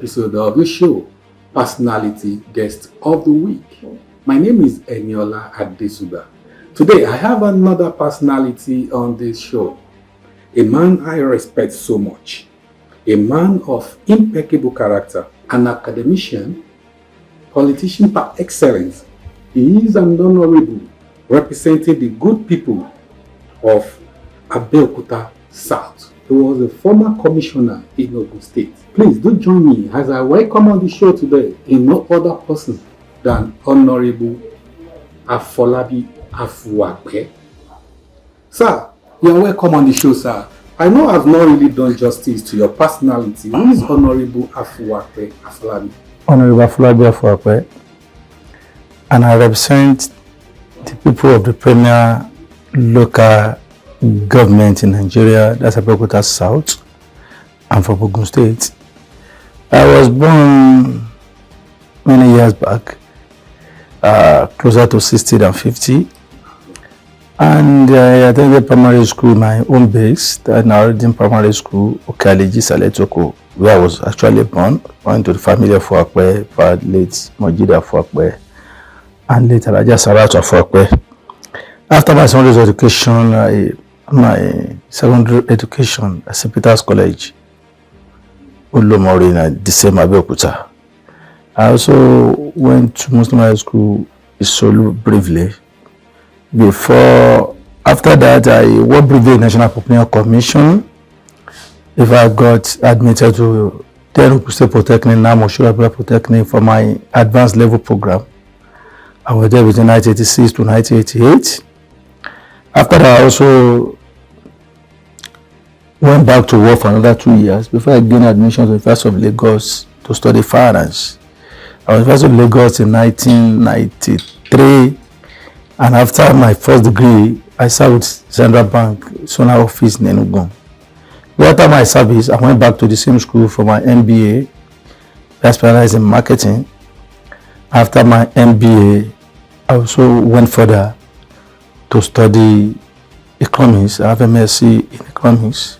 episode of the show, Personality Guest of the Week. My name is Eniola Adesuba. Today, I have another personality on this show. A man I respect so much. A man of impeccable character. An academician, politician par excellence. He is an honorable representing the good people of Abeokuta South. He was a former commissioner in Ogun State. Please do join me as I welcome on the show today in no other person than Honorable Afolabi Afuape. Sir, you are welcome on the show, sir. I know I've not really done justice to your personality. Who is Honorable Afuape Afolabi? Honorable Afolabi Afuape, and I represent the people of the premier local government in Nigeria, that's Abeokuta South, and from Ogun State. I was born many years back, closer to 60 than 50, and I attended primary school, my own base, in primary school, Okaliji Saletoko, where I was actually born to the family of Afuape, late Mojida Afuape, and later Raja Saratu Afuape. After my secondary education, my secondary education at St. Peter's College, Ulomori, the same Abeokuta. I also went to Muslim high school Isolu briefly. After that, I worked briefly in National Population Commission. If I got admitted to then State Polytechnic, now Moshura Polytechnic for my advanced level program. I was there between 1986 to 1988. After that, I also went back to work for another 2 years before I gained admission to the University of Lagos to study finance. I was University of Lagos in 1993, and after my first degree, I served with Central Bank, Sona office in Enugu. After my service, I went back to the same school for my MBA. I specialized in marketing. After my MBA, I also went further to study economics. I have MSc in economics.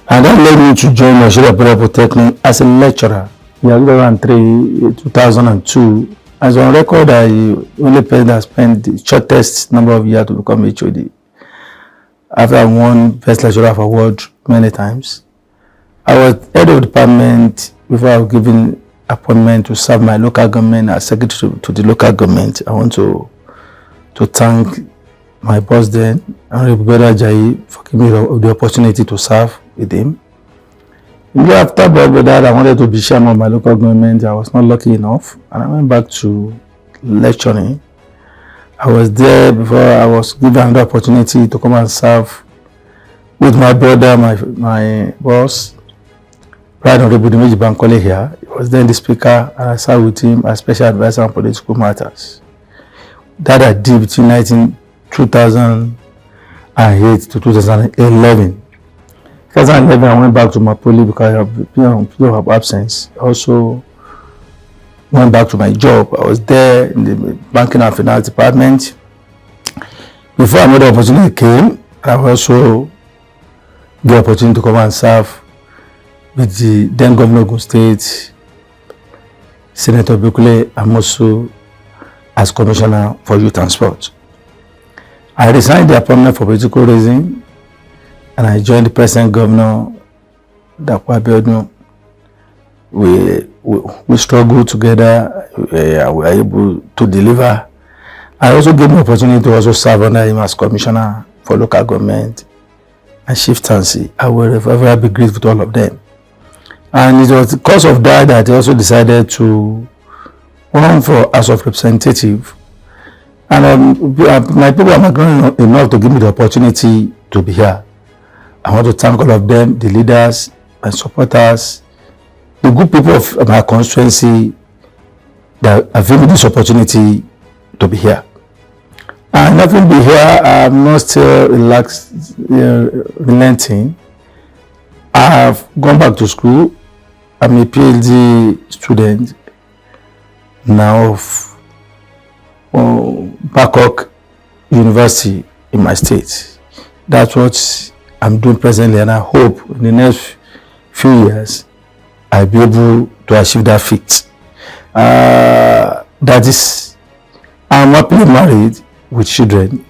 And that led me to join Nigeria Polytechnic as a lecturer in 2002. As on record, I only person that spent the shortest number of years to become HOD. After I won Best Lecturer Award many times, I was head of department before I was given appointment to serve my local government as secretary to the local government. I want to thank my boss then, Honorable Beda Ajayi, for giving me the opportunity to serve with him. After that, I wanted to be chairman of my local government. I was not lucky enough, and I went back to lecturing. I was there before I was given another opportunity to come and serve with my brother, my boss, Right Honorable Dimeji Bankole here. He was then the speaker, and I served with him as special advisor on political matters. That I did between 2008 to 2011. 2011, I went back to Mapoli because of period of absence. I also went back to my job. I was there in the banking and finance department. Before another opportunity came, I also got the opportunity to come and serve with the then Governor of Ogun State, Senator Bukule Amosu, as Commissioner for Youth and Sport. I resigned the appointment for political reasons, and I joined the present governor, Dapo Abiodun. We struggled together. We were able to deliver. I also gave me the opportunity to also serve under him as commissioner for local government and chieftaincy. I will forever be grateful to all of them. And it was because of that I also decided to run for House of Representative. And my people are not grown enough to give me the opportunity to be here. I want to thank all of them, the leaders and supporters, the good people of my constituency that have given me this opportunity to be here. And having been here, I'm not still relenting. I have gone back to school. I'm a PhD student now of Bangkok University in my state. That's what I'm doing presently, and I hope in the next few years I'll be able to achieve that feat. That is, I'm happily married with children.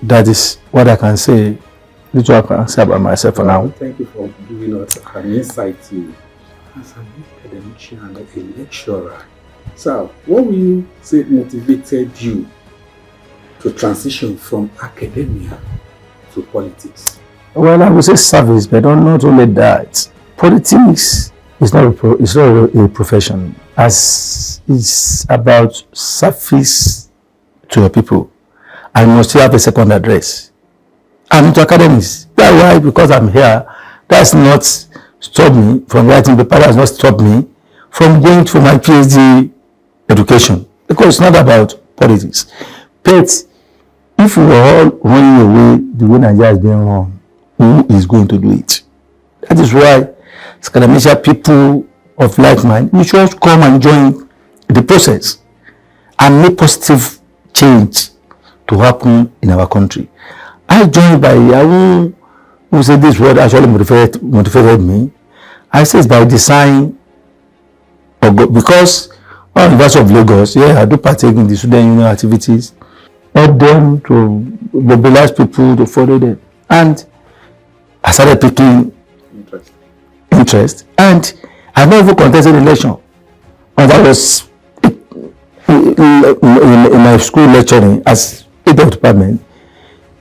That is what I can say. This is what I can say about myself for now. Thank you for giving us an insight to as an academician and a lecturer. So, what will you say motivated you to transition from academia to politics? Well, I would say service, but not only that. Politics is not a profession. As it's about service to your people, I must still have a second address. I'm into academics. That's why, because I'm here, that's not stopped me from writing paper. That's not stopped me from going for my PhD education. Because it's not about politics. But if we were all running away the way Nigeria is being run, who is going to do it? That is why academia people of like mind, we should come and join the process and make positive change to happen in our country. I joined by, I who said this word actually motivated me. I said by design, because on the University of Lagos, yeah, I do partake in the student union activities, help them to mobilize people to follow them. And I started taking interest, and I never contested election. And I was in my school lecturing as head of department.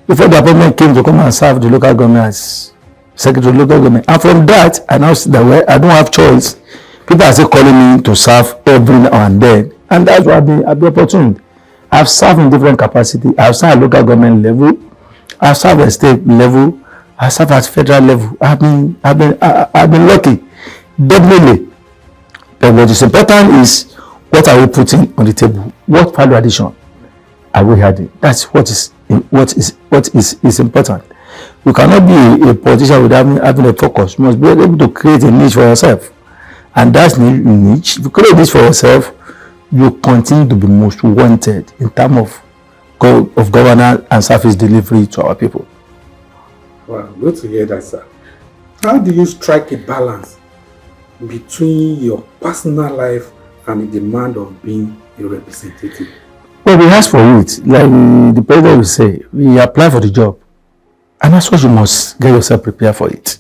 Before the appointment came to come and serve the local government as secretary of local government. And from that, I now see that I don't have choice. People are still calling me to serve every now and then. And that's why I've been opportunity. I've served in different capacity. I've served at local government level. I've served at state level. I've served at federal level. I've been lucky. Definitely. But what is important is what are we putting on the table? What value addition are we adding? That's what is important. You cannot be a politician without having a focus. You must be able to create a niche for yourself. And that's niche. If you create this for yourself, you continue to be most wanted in terms of governance and service delivery to our people. Wow, good to hear that, sir. How do you strike a balance between your personal life and the demand of being a representative? Well, we ask for it. Like the president will say, we apply for the job. And that's what you must get yourself prepared for it.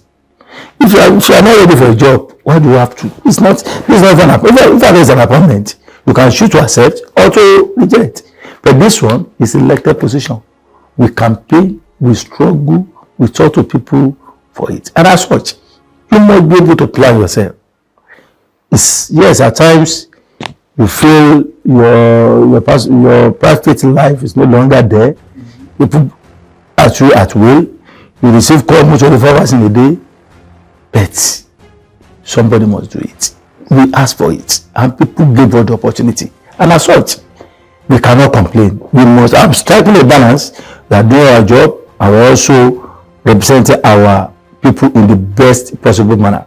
If you are not ready for a job, why do you have to? It's not an appointment. If there is an appointment, you can choose to accept or to reject. But this one is elected position. We campaign, we struggle, we talk to people for it. And as such, you must be able to plan yourself. Yes, at times you feel your private life is no longer there. People at you at will. You receive call much 24 hours in a day. But somebody must do it. We ask for it. And people give us the opportunity. And as such, we cannot complain. We must have striking a balance. We are doing our job and we are also representing our people in the best possible manner.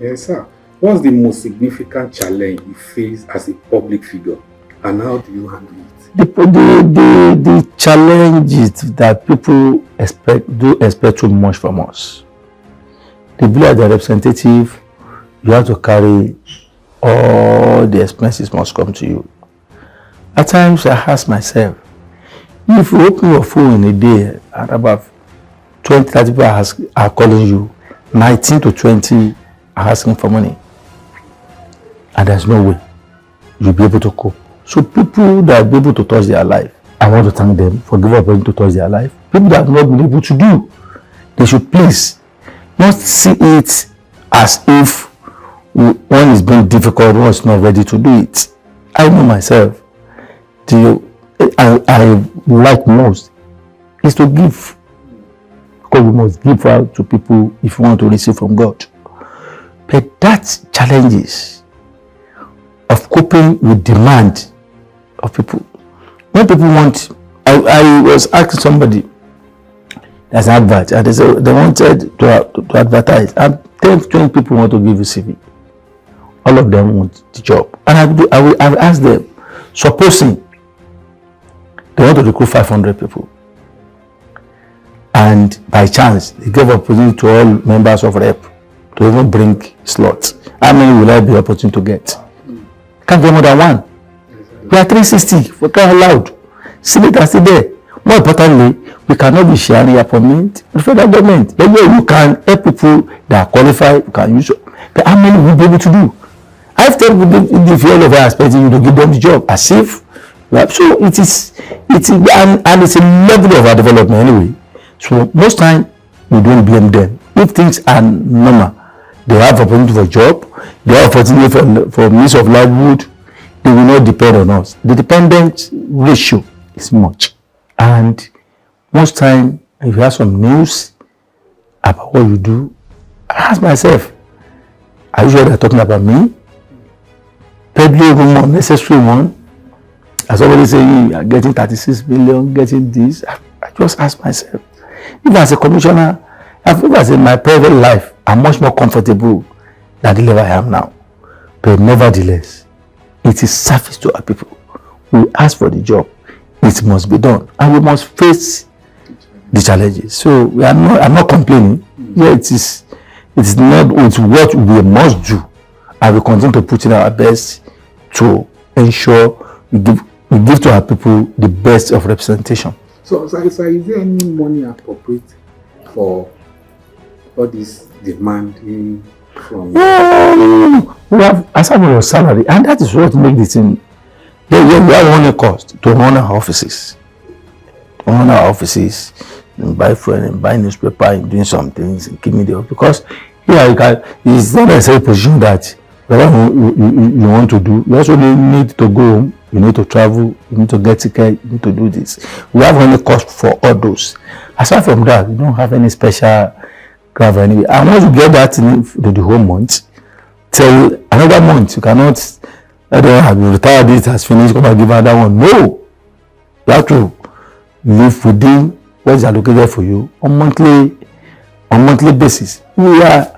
Yes, sir. What's the most significant challenge you face as a public figure, and how do you handle it? The challenge is that people expect too much from us. The bill as the representative, you have to carry all the expenses must come to you. At times I ask myself, if you open your phone in a day and about 20, 30 people are calling you, 19 to 20 are asking for money. And there's no way you'll be able to cope. So people that are able to touch their life, I want to thank them for giving up to touch their life. People that have not been able to do, they should please not see it as if one is being difficult, one is not ready to do it. I know myself. I like most is to give. Because we must give out to people if you want to receive from God. But that challenges of coping with demand of people. When people want, I was asking somebody, there's an advert, and they wanted to advertise, and 10, 20 people want to give you CV. All of them want the job. And I will ask them, supposing they want to recruit 500 people, and by chance, they give opportunity to all members of rep to even bring slots. How many will I be opportune to get? Can't get more than one. We are 360 for crying loud. Senate are still there. More importantly, we cannot be sharing appointment with the federal government. The way you can help people that are qualified, you can use. But how many will you be able to do? I've told people the fear of expecting you to give them the job as if. So it is, and it's a level of our development anyway. So most time we don't blame them. If things are normal, they have opportunity for job, they have opportunity for means of livelihood, they will not depend on us. The dependent ratio is much. And most time, if you have some news about what you do, I ask myself, are you sure they're talking about me? Probably even more necessary one. As somebody saying, you are getting 36 million, getting this. I just ask myself, if as a commissioner, if as in my private life, I'm much more comfortable than the level I am now. But nevertheless, it is service to our people. We ask for the job. It must be done. And we must face the challenges. So I'm not complaining. Yeah, it's not, it's what we must do. And we continue to put in our best to ensure we give to our people the best of representation. So is there any money appropriate for all this demand from? No. We have a salary, and that is what makes the thing. We have only cost to run our offices. And buy food and buy newspaper and doing some things and give me the, because here it's not necessary position that whatever you want to do, you also need to go home, you need to travel, you need to get ticket, you need to do this. We have only cost for all those. Aside from that, we don't have any special graph anyway. And once you get that to the whole month, till another month, you cannot, I don't have you retired, this has finished, come and give another one. No! You have to live within what is allocated for you on monthly basis. We are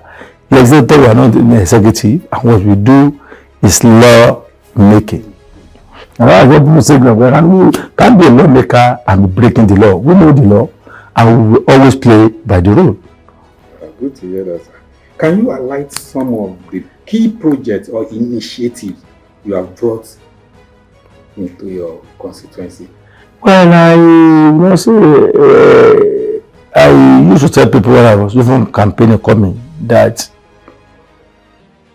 the executive, we are not the executive, and what we do is law making. And that's what people say, we can't be a lawmaker and be breaking the law. We know the law and we will always play by the rule. Good to hear that. Can you highlight some of the key projects or initiatives you have brought into your constituency? Well, I used to tell people when I was even campaigning coming that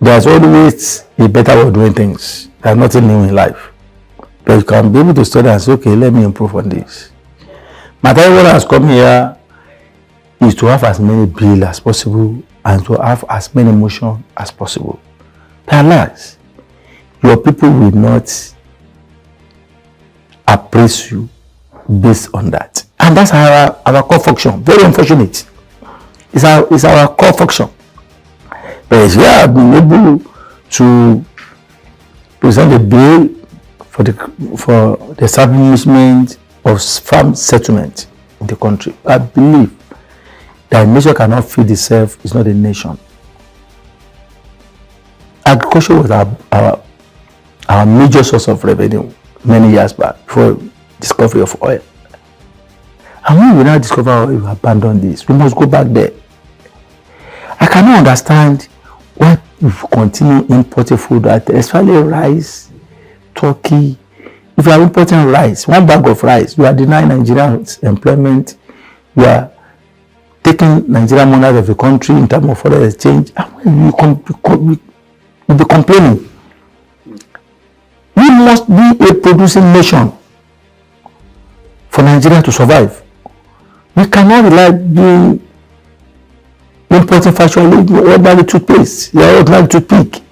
there's always a better way of doing things. There's nothing new in life. But you can be able to study and say, okay, let me improve on this. My time when I was coming here is to have as many bills as possible and to have as many motions as possible. But alas, your people will not appraise you based on that. And that's our core function. Very unfortunate. It's our core function. But if we have been able to present a bill for the establishment of farm settlement in the country, I believe that a nation cannot feed itself is not a nation. Agriculture was our major source of revenue many years back before discovery of oil. And when we now discover oil, we abandon this. We must go back there. I cannot understand why we continue importing food, especially rice, turkey. If you are importing rice, one bag of rice, you are denying Nigerians employment. You are taking Nigerian money out of the country in terms of foreign exchange. And you'll be complaining. We must be a producing nation for Nigeria to survive. We cannot rely on importing fashion, ordinary toothpaste, ordinary toothpick,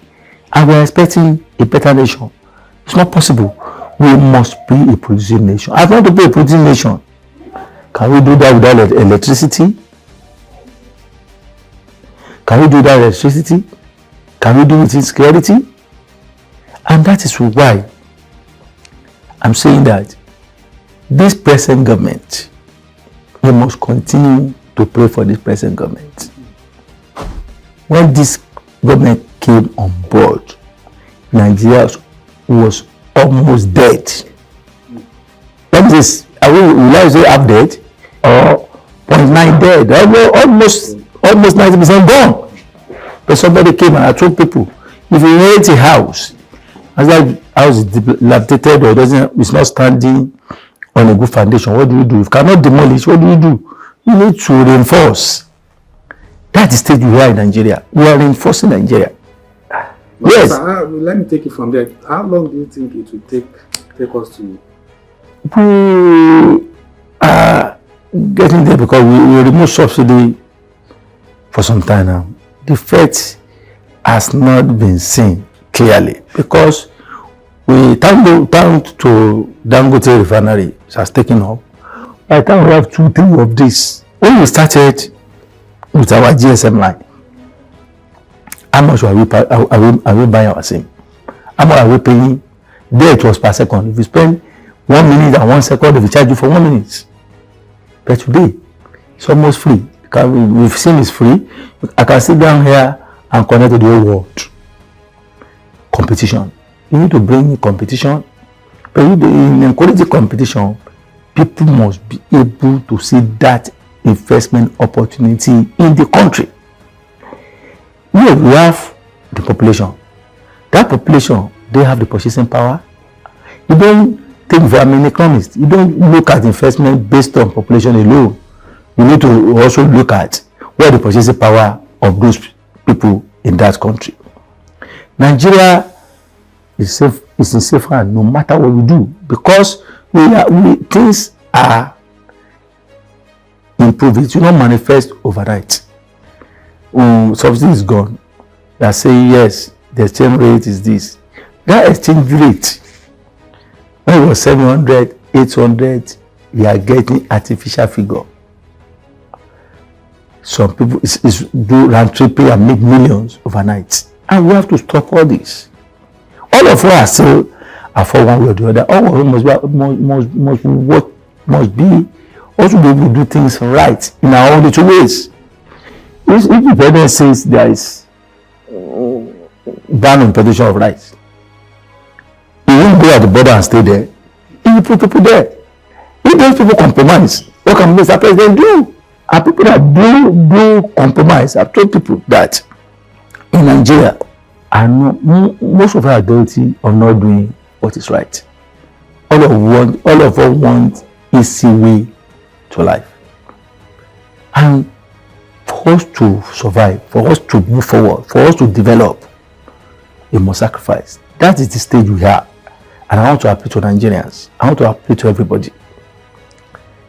and we are expecting a better nation. It's not possible. We must be a producing nation. I want to be a producing nation. Can we do that without electricity? Can we do that with electricity? Can we do it in security? And that is why I'm saying that this present government, we must continue to pray for this present government. When this government came on board, Nigeria was almost dead. What is this? Will I say half dead or 0.9 dead? Almost 90% gone. But somebody came and I told people, if you rent a house, as that house is dilapidated or it's not standing on a good foundation, what do you do? If you cannot demolish, what do? You need to reinforce. That's the stage we are in Nigeria. We are reinforcing Nigeria. But Yes. Sir, let me take it from there. How long do you think it will take us to? We are getting there because we remove subsidy for some time now. The effect has not been seen clearly because we down to Dangote refinery has taken up. By the time we have 2-3 of this, when we started with our GSM line, how much are we buying our SIM? How much are we paying? There it was per second. If you spend 1 minute and 1 second, they will charge you for 1 minute. But today, it's almost free. We've seen it's free. I can sit down here and connect to the whole world. Competition. You need to bring in competition. But in quality competition, people must be able to see that investment opportunity in the country. Here we have the population. That population, they have the purchasing power. You don't think for an economist. You don't look at investment based on population alone. You need to also look at what the purchasing power of those people in that country. Nigeria is safe, is in safe hand no matter what we do because things are improving. It will not manifest overnight. Subsidy is gone. They are saying yes, the exchange rate is this. That exchange rate, when it was 700, 800, we are getting artificial figure. Some people do round trip and make millions overnight. And we have to stop all this. All of us are still for one way or the other. All of us must be also be able to do things right in our own little ways. If the president says there is ban on importation of rice, he won't go at the border and stay there. He will put people there. If those people compromise, what can Mr. President do? And people that do compromise, I've told people that in Nigeria, most of our adults are not doing what is right. All of us want easy way to life. And for us to survive, for us to move forward, for us to develop, we must sacrifice. That is the stage we are. And I want to appeal to Nigerians. I want to appeal to everybody.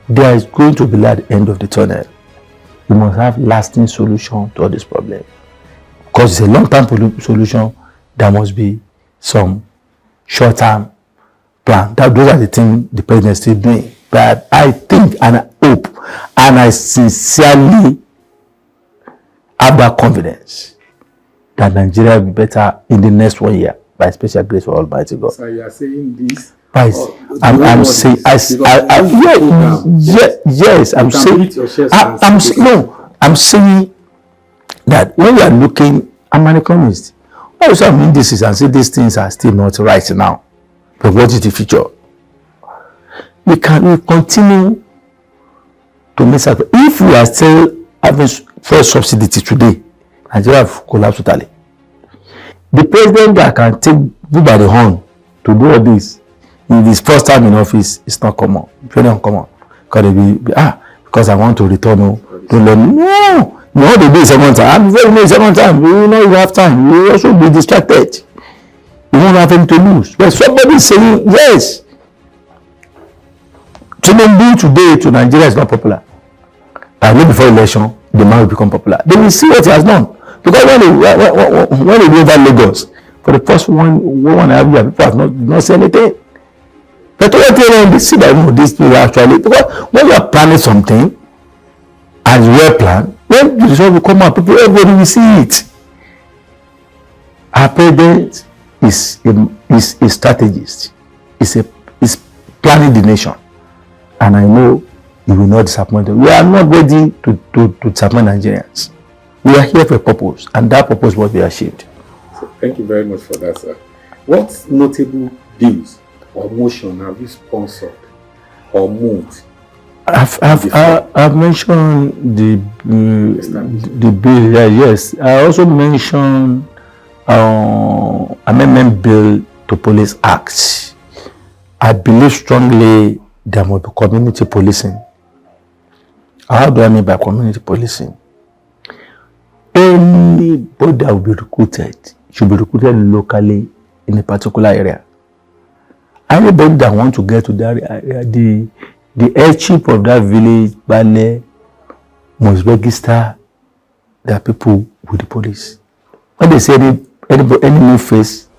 There is going to be light at the end of the tunnel. We must have lasting solution to all this problem. Because it's a long-term solution, there must be some short-term plan. Those are the things the president is still doing. But I think and I hope and I sincerely have that confidence that Nigeria will be better in the next 1 year by special grace for Almighty God. So you are saying this? I'm saying, yes, I'm saying that when we are looking, I'm an economist. I also have indices and say these things are still not right now. But what is the future? We continue to make sacrifice. If we are still having fuel subsidy today, Nigeria will collapse totally. The president that can take you by the horn to do all this in his first time in office is not common. Very uncommon. Because I want to return. No. You know the day second time. I'm very second time. You know you have time. You will also be distracted. You won't have anything to lose. But somebody is saying yes. Tinubu today to Nigeria is not popular. I know before election, the man will become popular. They will see what he has done. Because when they go over Lagos, for the first one and a half year, people have not said anything. But when they see that this people actually, because when you are planning something and you well planned, when the result will come out, everybody will see it. Our president is a strategist. Is planning the nation. And I know he will not disappoint them. We are not ready to disappoint Nigerians. We are here for a purpose, and that purpose must be achieved. So thank you very much for that, sir. What notable bills or motion have you sponsored or moved I've mentioned the bill. Yeah, yes. I also mentioned amendment bill to police acts. I believe strongly there must be community policing. How do I mean by community policing? Anybody that will be recruited should be recruited locally in a particular area. Anybody that wants to get to that area, the head chief of that village, Bale, must register their people with the police. When they say any new face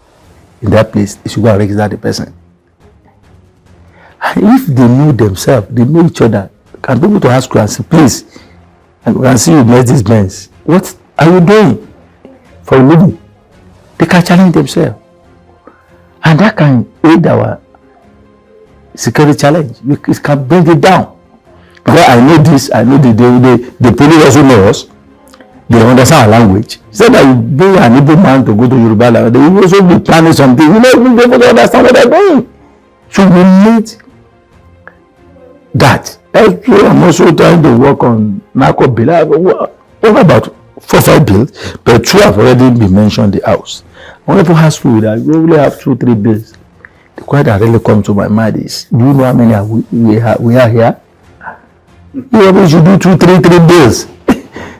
in that place, they should go and register the person. And if they know themselves, they know each other, can people to ask you and say, please, and we can see you Mercedes-Benz. What are you doing for a living? They can challenge themselves. And that can aid our security challenge. It can bring it down. Because I know this, I know the police also know us. They understand our language. So that you bring an Igbo man to go to Yoruba land, they will also be planning something. You know, they don't understand what they're doing. So we need that. I'm also trying to work on narco bill. Over about 4 or 5 bills, but 2 have already been mentioned in the house. When people ask food, I really have 2 or 3 bills. The question that really comes to my mind is, do you know how many we are here? You should do 2, 3 bills.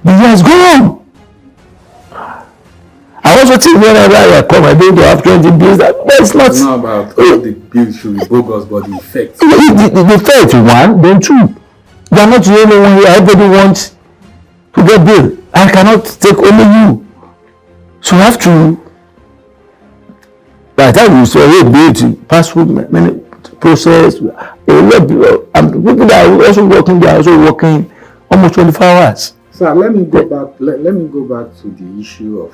The year is gone. I also think whenever I come, I don't have 20 bills. That's not. It's not about all the bills should be bogus, but the effect. The effect, 1, then 2. You are not the only one here. Everybody wants to get bill. I cannot take only you. So you have to. By the time you say, hey, bill to pass through many process, a lot of people that are also working, they are also working almost 24 hours. Sir, let me go back. Let me go back to the issue of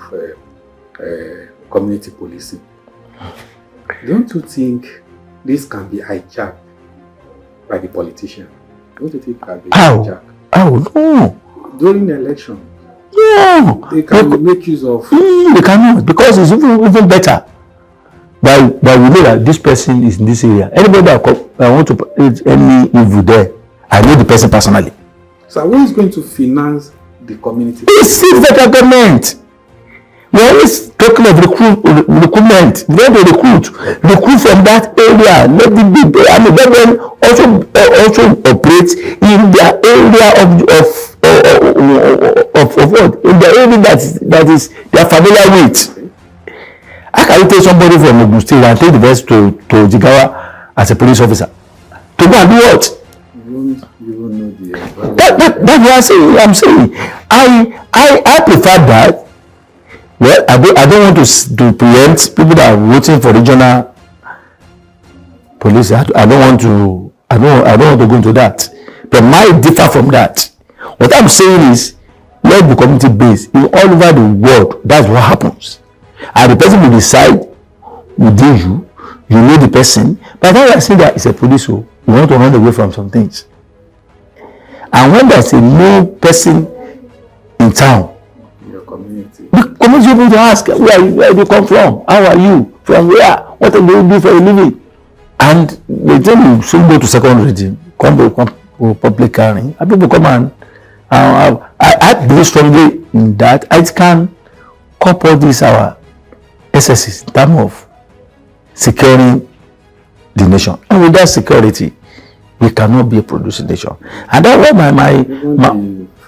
community policing. Don't you think this can be hijacked by the politician? Don't you think it can be hijacked? No. During the election, they can make use of. They cannot, because it's even better. But we know that this person is in this area. Anybody that want to put any evil there, I know the person personally. So who is going to finance the community? It's the government. We are always talking of recruitment. We want to recruit from that area. Let them also operate in their area of what? In the area that is they are familiar with. How can you take somebody from Ogun State and take the rest to Jigawa as a police officer? To go and do what? You don't know the that's what I'm saying. I prefer that. Well, I don't want to preempt people that are voting for regional police. I don't want to go into that. But might differ from that. What I'm saying is, let the community based in all over the world. That's what happens. And the person will decide within you. You know the person. By the time I say that it's a police, you want to run away from some things. And when there's a new person in town, your community, the community people to ask, where do you come from? How are you? From where? What do you do for a living? And they tell you soon go to secondary, come to public carrying, and people come and I believe strongly in that. I can couple this our SSs in terms of securing the nation. And with that security, we cannot be a producing nation. And that's why my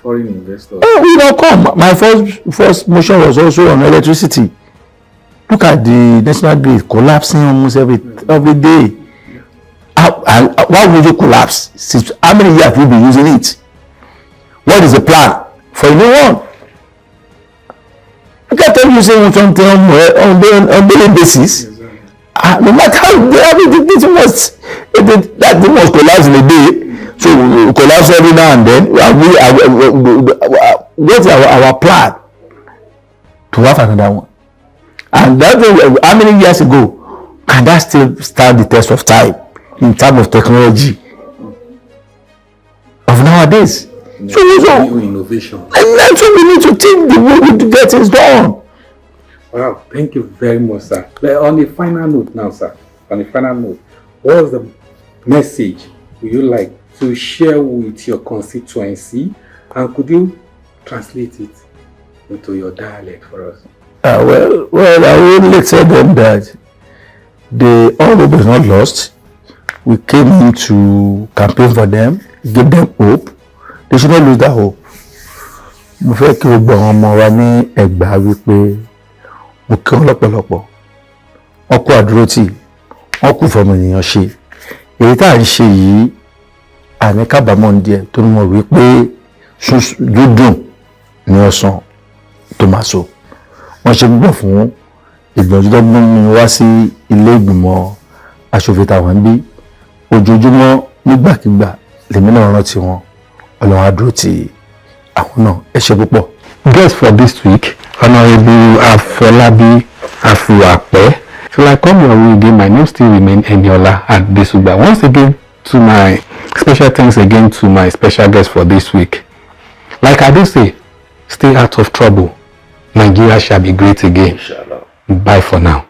foreign investors. We don't come. My first motion was also on electricity. Look at the national grid collapsing almost every day. Why would you collapse? Since how many years have you been using it? What is the plan for a new one? You can't tell you saying something on daily basis. No matter how this must collapse in a day. So we collapse every now and then. What's our plan to have another one? And that, how many years ago can that still stand the test of time in terms of technology of nowadays? Innovation. And that's what we need to think the way to get things done. Wow, thank you very much, sir. But on the final note now, sir, on the final note, what was the message would you like to share with your constituency, and could you translate it into your dialect for us? Well, I will only tell them that all hope is not lost. We came in to campaign for them, give them hope. They should not lose that hope. Mo fẹ́ kí gbogbo àwọn ọmọ wa ní Ẹ̀gbá wípé mo kí wọn lọ́pọ̀lọpọ̀. Wọ́n kú àdúrótì, wọ́n kú fọmọ ènìyàn ṣe. Èyí tá à ń ṣe yìí àní kábàámọ̀ díẹ̀ tó mọ̀ wípé dúdùn ní ọsàn tó máa so. Wọ́n ṣe gbọ́ fún ìgbìyànjú tó gbọ́n mi wá sí ilé ìgbìmọ̀ aṣòfin tàwọn bí ojoojúmọ́ nígbàkigbà lèmi náà rántí wọn. Ọlọ́run á dúró tì àwọn náà. Ẹ ṣé púpọ̀. Guest for this week, Honorable Afolabi Afuape. Till I come your way again, my name still remains Eniola Adesuba. Once again, to my special thanks again to my special guest for this week. Like I do say, stay out of trouble. Nigeria shall be great again. Inshallah. Bye for now.